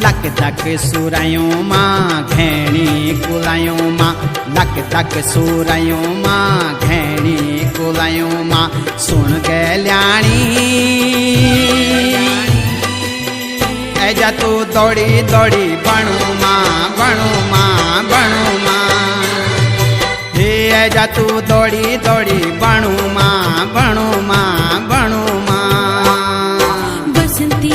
luck तक सुरायों माँ घेणी कुलायों माँ लक तक सुरायों माँ घेणी कुलायों माँ सुन गल्याणी ऐजा तू दौड़ी दौड़ी बनू माँ बनू माँ बनू माँ हे ऐजा तू दौड़ी दौड़ी बनू माँ बनू माँ बनू माँ बसंती